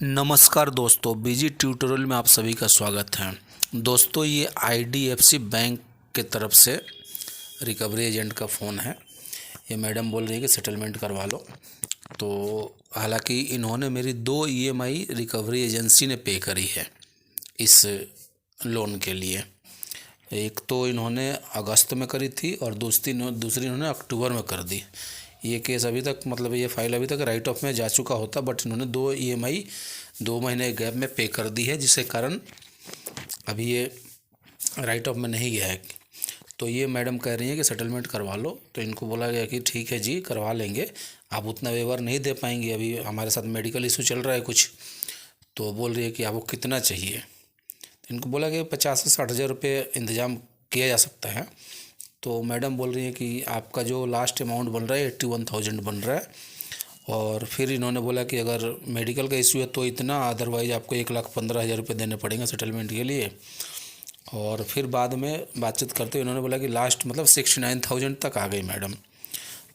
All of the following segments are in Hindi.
नमस्कार दोस्तों, बीजी ट्यूटोरियल में आप सभी का स्वागत है। दोस्तों, ये आईडीएफसी बैंक के तरफ से रिकवरी एजेंट का फ़ोन है। ये मैडम बोल रही है कि सेटलमेंट करवा लो। तो हालांकि इन्होंने मेरी 2 ईएमआई रिकवरी एजेंसी ने पे करी है इस लोन के लिए। एक तो इन्होंने अगस्त में करी थी और दूसरी इन्होंने अक्टूबर में कर दी। ये केस अभी तक ये फ़ाइल अभी तक राइट ऑफ में जा चुका होता, बट इन्होंने 2 ईएमआई 2 महीने गैप में पे कर दी है, जिसके कारण अभी ये राइट ऑफ में नहीं गया है। तो ये मैडम कह रही हैं कि सेटलमेंट करवा लो। तो इनको बोला गया कि ठीक है जी, करवा लेंगे, आप उतना वेवर नहीं दे पाएंगे, अभी हमारे साथ मेडिकल इशू चल रहा है कुछ। तो बोल रही है कि आपको कितना चाहिए। इनको बोला कि 50 से 60 हज़ार रुपये इंतज़ाम किया जा सकता है। तो मैडम बोल रही है कि आपका जो लास्ट अमाउंट बन रहा है 81,000 बन रहा है। और फिर इन्होंने बोला कि अगर मेडिकल का इशू है तो इतना, अदरवाइज़ आपको 1,15,000 रुपये देने पड़ेंगे सेटलमेंट के लिए। और फिर बाद में बातचीत करते हुए इन्होंने बोला कि लास्ट 69,000 तक आ गई मैडम।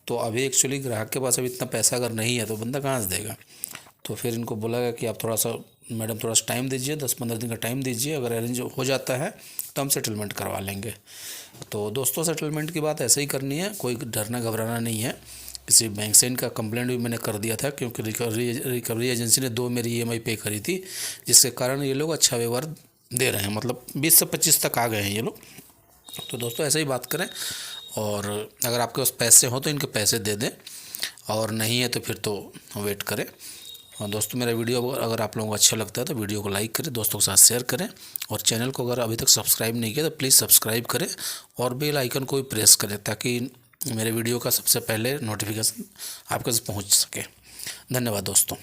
तो अभी एक्चुअली ग्राहक के पास अभी इतना पैसा अगर नहीं है तो बंदा कहाँ से देगा। तो फिर इनको बोला गया कि आप थोड़ा सा टाइम दीजिए, 10-15 दिन का टाइम दीजिए, अगर अरेंज हो जाता है तो हम सेटलमेंट करवा लेंगे। तो दोस्तों, सेटलमेंट की बात ऐसे ही करनी है, कोई डरना घबराना नहीं है। किसी बैंक से इनका कंप्लेंट भी मैंने कर दिया था, क्योंकि रिकवरी एजेंसी ने 2 मेरी ईएमआई पे करी थी, जिसके कारण ये लोग अच्छा व्यवहार दे रहे हैं। 20 से 25 तक आ गए हैं ये लोग। तो दोस्तों, ऐसे ही बात करें, और अगर आपके पास पैसे हों तो इनके पैसे दे दें, और नहीं है तो फिर तो वेट करें। और दोस्तों, मेरा वीडियो अगर आप लोगों को अच्छा लगता है तो वीडियो को लाइक करें, दोस्तों के साथ शेयर करें, और चैनल को अगर अभी तक सब्सक्राइब नहीं किया तो प्लीज़ सब्सक्राइब करें, और बेल आइकन को भी प्रेस करें, ताकि मेरे वीडियो का सबसे पहले नोटिफिकेशन आपके पास पहुंच सके। धन्यवाद दोस्तों।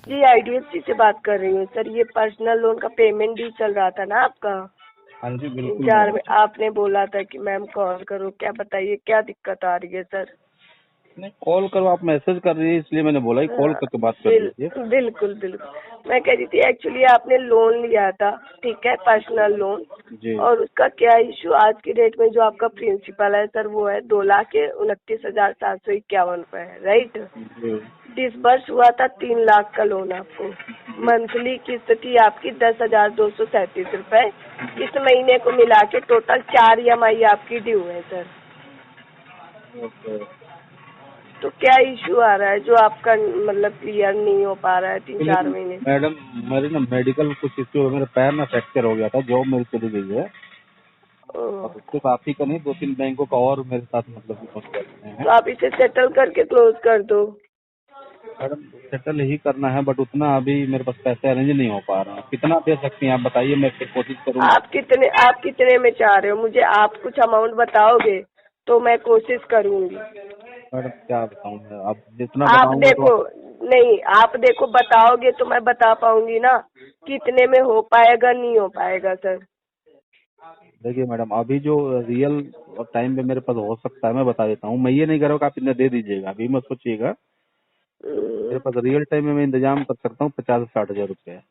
जी, आईडीएफसी से बात कर रही हूँ सर। ये पर्सनल लोन का पेमेंट भी चल रहा था ना आपका। हाँ जी, बिल्कुल। 3-4 में आपने बोला था कि मैम कॉल करो। क्या बताइए, क्या दिक्कत आ रही है सर? नहीं, कॉल करो, आप मैसेज कर रही है इसलिए मैंने बोला कि कॉल करके बात कर लीजिए। बिल्कुल बिल्कुल। मैं कह रही थी एक्चुअली आपने लोन लिया था, ठीक है, पर्सनल लोन, जी। और उसका क्या इशू आज की डेट में जो आपका प्रिंसिपल है सर, वो है 2,29,751 रुपए है, राइट? जी। डिसबर्स हुआ था 3 लाख का लोन आपको। मंथली किस्त थी आपकी 10,237 रुपए। इस महीने को मिला के टोटल 4 ईएमआई आपकी ड्यू है सर। ओके। तो क्या इशू आ रहा है जो आपका क्लियर नहीं हो पा रहा है 3-4 महीने? मैडम, मेरे ना मेडिकल कुछ इश्यू है, मेरे पैर में फ्रैक्चर हो गया था, जॉब मेरी चली गई है। और सिर्फ आप ही का नहीं, 2-3 बैंकों का और मेरे साथ हैं। तो आप इसे सेटल करके क्लोज कर दो। मैडम, सेटल ही करना है, बट उतना अभी मेरे पास पैसे अरेंज नहीं हो पा रहे हैं। कितना दे सकती हैं आप बताइए, मैं फिर कोशिश करूँगा। आप कितने में चाह रहे हो? मुझे आप कुछ अमाउंट बताओगे तो मैं कोशिश करूंगी। मैडम, क्या बताऊँ मैं, आप जितना आप बताऊंगा देखो, तो। नहीं, आप देखो, बताओगे तो मैं बता पाऊंगी ना कितने में हो पाएगा, नहीं हो पाएगा सर। देखिए मैडम, अभी जो रियल टाइम पे मेरे पास हो सकता है मैं बता देता हूँ। मैं ये नहीं कह रहा हूँ कि आप इतना दे दीजिएगा, अभी मत सोचिएगा। मेरे पास रियल टाइम में मैं इंतजाम कर सकता हूँ 50 से 60 हजार रुपये।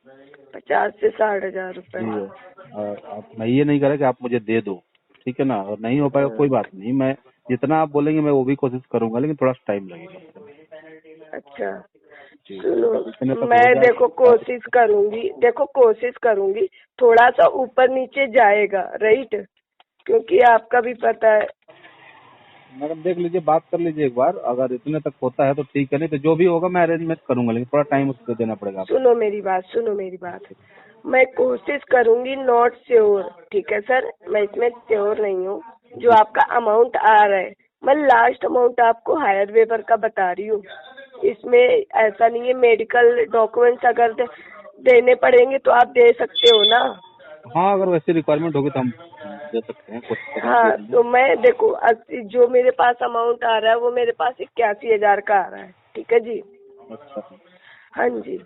50 से 60,000 रुपए। जी। और मैं ये नहीं कह रहा कि आप मुझे दे दो, ठीक है ना। और नहीं हो पाएगा कोई बात नहीं, मैं जितना आप बोलेंगे मैं वो भी कोशिश करूंगा, लेकिन थोड़ा टाइम लगेगा। अच्छा, जी। सुनो, मैं देखो कोशिश करूंगी, थोड़ा सा ऊपर नीचे जाएगा, राइट? क्योंकि आपका भी पता है। मैडम, देख लीजिए, बात कर लीजिए एक बार, अगर इतने तक होता है तो ठीक है, नहीं तो जो भी होगा मैं अरेंजमेंट करूंगा, लेकिन थोड़ा टाइम उसको देना पड़ेगा आपको। सुनो मेरी बात। मैं कोशिश करूंगी, नॉट श्योर, ठीक है सर, मैं इसमें श्योर नहीं हूँ। जो आपका अमाउंट आ रहा है, मैं लास्ट अमाउंट आपको हायर वेवर का बता रही हूँ। इसमें ऐसा नहीं है, मेडिकल डॉक्यूमेंट्स अगर देने पड़ेंगे तो आप दे सकते हो ना। हाँ, अगर वैसी रिक्वायरमेंट होगी तो हम दे सकते हैं, कोशिश हाँ, करेंगे। तो मैं देखो, जो मेरे पास अमाउंट आ रहा है वो मेरे पास 81,000 का आ रहा है, ठीक है जी। अच्छा। हाँ जी,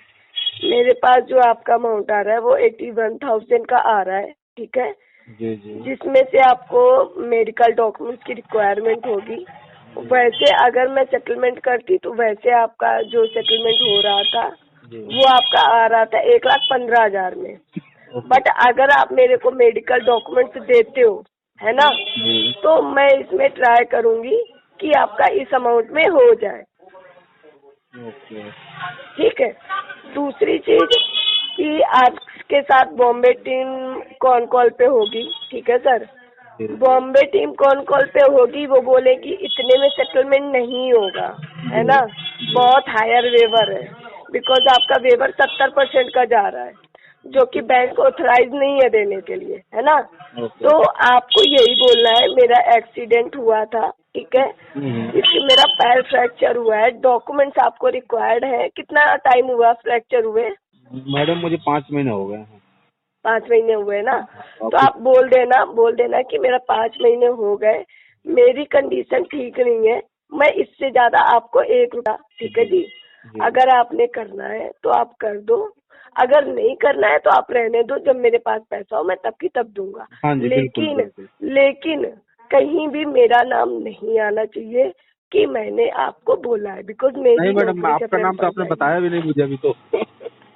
मेरे पास जो आपका अमाउंट आ रहा है वो 81,000 का आ रहा है, ठीक है। जी जी। जिसमें से आपको मेडिकल डॉक्यूमेंट्स की रिक्वायरमेंट होगी। वैसे अगर मैं सेटलमेंट करती तो वैसे आपका जो सेटलमेंट हो रहा था जी। वो आपका आ रहा था 1,15,000 में। बट अगर आप मेरे को मेडिकल डॉक्यूमेंट्स देते हो, है ना, जी। तो मैं इसमें ट्राई करूंगी कि आपका इस अमाउंट में हो जाए, ओके। ठीक है। दूसरी चीज कि आपके साथ बॉम्बे टीम कौन कॉल पे होगी, ठीक है सर। बॉम्बे टीम कौन कॉल पे होगी, वो बोलेगी इतने में सेटलमेंट नहीं होगा, है ना। बहुत हायर वेवर है, बिकॉज आपका वेवर 70% का जा रहा है, जो कि बैंक ऑथराइज नहीं है देने के लिए, है ना। तो आपको यही बोलना है, मेरा एक्सीडेंट हुआ था, ठीक है, इससे मेरा पैर फ्रैक्चर हुआ है, डॉक्यूमेंट्स आपको रिक्वायर्ड है। कितना टाइम हुआ फ्रैक्चर हुए? मैडम मुझे 5 महीने हो गए हैं। 5 महीने हुए ना, तो आप बोल देना कि मेरा 5 महीने हो गए, मेरी कंडीशन ठीक नहीं है, मैं इससे ज्यादा आपको 1 रुपया, ठीक है जी, अगर आपने करना है तो आप कर दो, अगर नहीं करना है तो आप रहने दो, जब मेरे पास पैसा हो मैं तब की तब दूंगा। हाँ जी, बिल्कुल, बिल्कुल। लेकिन कहीं भी मेरा नाम नहीं आना चाहिए कि मैंने आपको बोला है, बिकॉज मेरी नहीं मैडम, नौकरी आपका नाम तो आपने बताया भी नहीं मुझे अभी तो।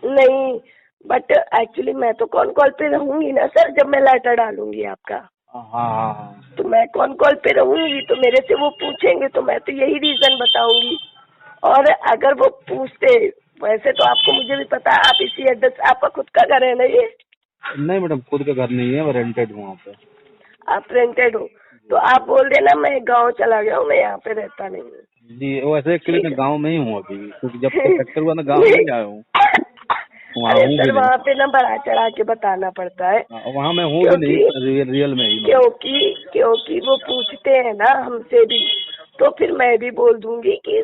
नहीं, बट एक्चुअली मैं तो कौन कॉल पे रहूंगी ना सर, जब मैं लेटर डालूंगी आपका। हाँ। तो मैं कौन कॉल पे रहूंगी, तो मेरे से वो पूछेंगे तो मैं तो यही रीजन बताऊंगी। और अगर वो पूछते, वैसे तो आपको मुझे भी पता है, आप इसी एड्रेस, आपका खुद का घर है ना ये? नहीं मैडम, खुद का घर नहीं है, मैं रेंटेड हूँ वहाँ पे। आप रेंटेड हो, तो आप बोल देना मैं गाँव चला गया हूँ, मैं यहाँ पे रहता नहीं हूँ। जी, वैसे एक्चुअली मैं गांव में ही हूँ अभी, क्योंकि जब से फ्रैक्चर हुआ ना गांव में ही आया हूँ। वहाँ अरे हूँ भी सर, नहीं। वहाँ पे ना बढ़ा चढ़ा के बताना पड़ता है, वहाँ मैं हूँ भी नहीं, रियल में ही मतलब। क्योंकि वो पूछते हैं ना हमसे भी, तो फिर मैं भी बोल दूंगी कि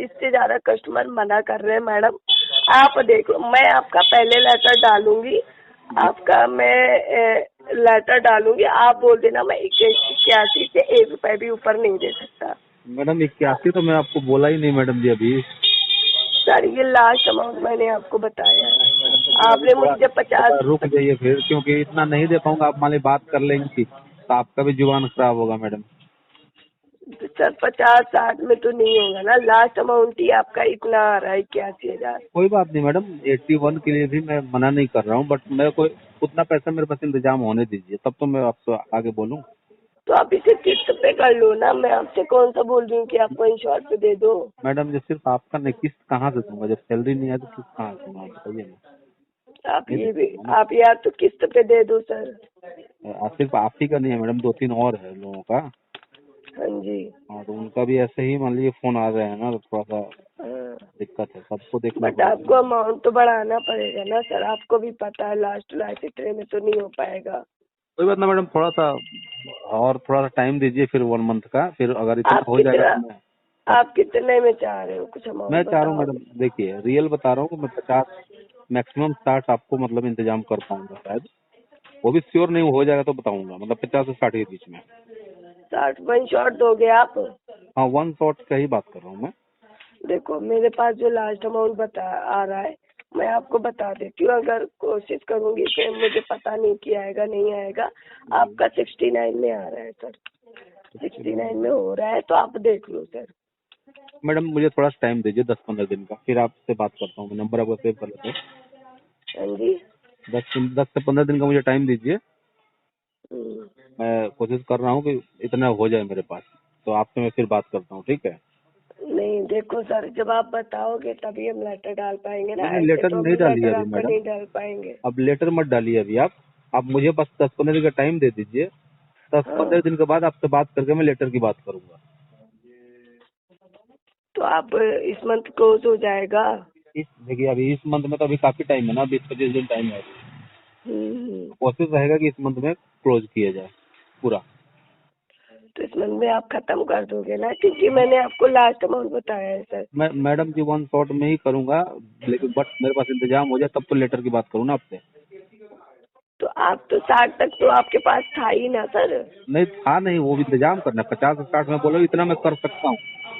इससे ज्यादा कस्टमर मना कर रहे हैं मैडम। आप देखो, मैं आपका पहले लेटर डालूंगी, लेटर डालूंगी, आप बोल देना मैं 81 से 1 रुपए भी ऊपर नहीं दे सकता। मैडम 81 तो मैं आपको बोला ही नहीं मैडम जी अभी। सर ये लास्ट अमाउंट मैंने आपको बताया है, आपने मुझे 50। रुक जाइए फिर, क्योंकि इतना नहीं दे पाऊंगा। आप मान ली बात कर लेंगी तो आपका भी जुबान खराब होगा मैडम। सर 50-60 में तो नहीं होगा ना, लास्ट अमाउंट ही आपका इतना आ रहा है 81,000। कोई बात नहीं मैडम, 81 के लिए भी मैं मना नहीं कर रहा हूँ, बट मैं कोई उतना पैसा मेरे पास इंतजाम होने दीजिए, तब तो मैं आपको आगे बोलूँ। तो आप इसे किस्त पे कर लो ना, मैं आपसे कौन सा बोल रही हूँ कि आपको इंश्योर पे दे दो। मैडम जो सिर्फ आपका नहीं, किस्त कहाँ से दूंगा? जब सैलरी नहीं है तो किस्त कहाँ से दूंगा? आप बताइए ना। आप यार तो किस्त पे दे दो सर। सिर्फ आप ही का नहीं है मैडम, 2-3 और है लोगों का। हाँ जी। हाँ, तो उनका भी ऐसे ही मान लीजिए फोन आ रहे हैं ना, तो थोड़ा सा हाँ। दिक्कत है, सबको देखना बट पड़ेगा। आपको अमाउंट तो बढ़ाना पड़ेगा ना सर, आपको भी पता है लास्ट इतने में तो नहीं हो पाएगा। कोई बात ना मैडम, थोड़ा सा और थोड़ा सा टाइम दीजिए, फिर 1 मंथ का, फिर अगर इतना आप हो जाएगा कितना तो मैं आप कितने में चाह रहे हो, कुछ मैं अमाउंट चाह रहा हूँ बताओ। मैडम, देखिए रियल बता रहा हूँ कि मैं 50 मैक्सिमम 60 आपको मतलब इंतजाम कर पाऊंगा शायद। वो भी श्योर नहीं हो जाएगा तो बताऊंगा, मतलब 50 से 60 के बीच में। 60 वन शॉट दोगे आप? हाँ, 1 शॉट का ही बात कर रहा हूँ मैं। देखो मेरे पास जो लास्ट अमाउंट आ रहा है, मैं आपको बता देती हूँ, अगर कोशिश करूंगी कि मुझे पता नहीं कि आएगा नहीं आएगा। आपका 69 में आ रहा है सर, 69 में हो रहा है, तो आप देख लो सर। मैडम मुझे थोड़ा सा टाइम दीजिए, 10-15 दिन का, फिर आपसे बात करता हूँ। नंबर आपका सेव कर लेते हैं। हाँ जी। 10 से 15 दिन का मुझे टाइम दीजिए। हम्म। मैं कोशिश कर रहा हूँ कि इतना हो जाए मेरे पास, तो आपसे मैं फिर बात करता हूँ, ठीक है? नहीं देखो सर, जब आप बताओगे तभी हम लेटर डाल पाएंगे ना, मैंने ऐसे लेटर तो हम नहीं डाली लेटर अभी आपका मैडम। नहीं डाल पाएंगे। अब लेटर मत डालिए अभी आप मुझे बस 10-15 दिन का टाइम दे दीजिए। 10-15 हाँ, दिन के बाद आपसे बात करके मैं लेटर की बात करूंगा। तो आप इस मंथ क्लोज हो जाएगा। देखिए अभी इस मंथ में तो अभी काफी टाइम है ना, 20-25 दिन टाइम है। हम्म। कोशिश रहेगा कि इस मंथ में क्लोज किया जाए पूरा। तो इस मंथ में आप खत्म कर दोगे ना, क्योंकि मैंने आपको लास्ट अमाउंट बताया है सर। मैं मैडम जी 1 शॉट में ही करूंगा, लेकिन बट मेरे पास इंतजाम हो जाए तब तो लेटर की बात करूँ ना आपसे। तो आप तो 60 तक तो आपके पास था ही ना सर। नहीं था नहीं, वो भी इंतजाम करना है। 50 से 60 में बोलो इतना मैं कर सकता हूँ।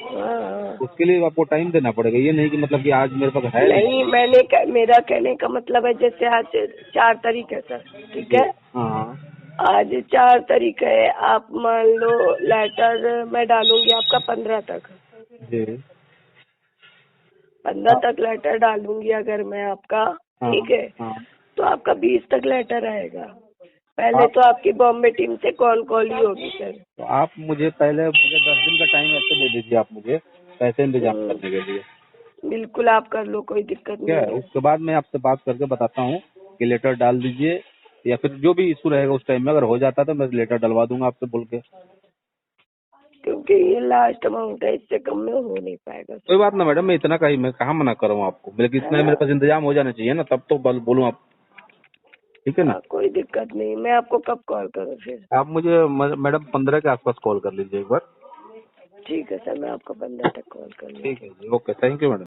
हाँ। उसके लिए आपको टाइम देना पड़ेगा, ये नहीं कि मतलब कि आज मेरे पास है नहीं। नहीं, मेरा कहने का मतलब है, जैसे आज 4 तारीख है सर, ठीक जी। है, हाँ आज 4 तारीख है, आप मान लो लेटर मैं डालूंगी आपका 15 तक। जी। 15 तक लेटर डालूंगी अगर मैं आपका, हाँ ठीक है, हाँ। तो आपका 20 तक लेटर आएगा। पहले आप तो आपकी बॉम्बे टीम से कॉल ही होगी सर। तो आप मुझे 10 दिन का टाइम ऐसे दे दीजिए आप मुझे पैसे इंतजाम हम्म। करने के लिए। बिल्कुल आप कर लो, कोई दिक्कत क्या नहीं है, है। उसके बाद मैं आपसे बात करके बताता हूँ कि लेटर डाल दीजिए, या फिर जो भी इशू रहेगा उस टाइम में अगर हो जाता तो मैं लेटर डलवा दूंगा आपसे बोल के। क्योंकि ये लास्ट अमाउंट है, इससे कम में हो नहीं पाएगा कोई सर। बात ना मैडम, मैं इतना का ही, मैं कहाँ मना कर रहा हूँ आपको, बल्कि है इतना ना? मेरे पास इंतजाम हो जाना चाहिए ना, तब तो बोलूँ आप, ठीक है ना। हाँ, कोई दिक्कत नहीं। मैं आपको कब कॉल करूँ फिर? आप मुझे मैडम 15 के आसपास कॉल कर लीजिए एक बार। ठीक है सर, मैं आपको 15 तक कॉल कर ठीक लेती है हूँ। जी, ओके, थैंक यू मैडम।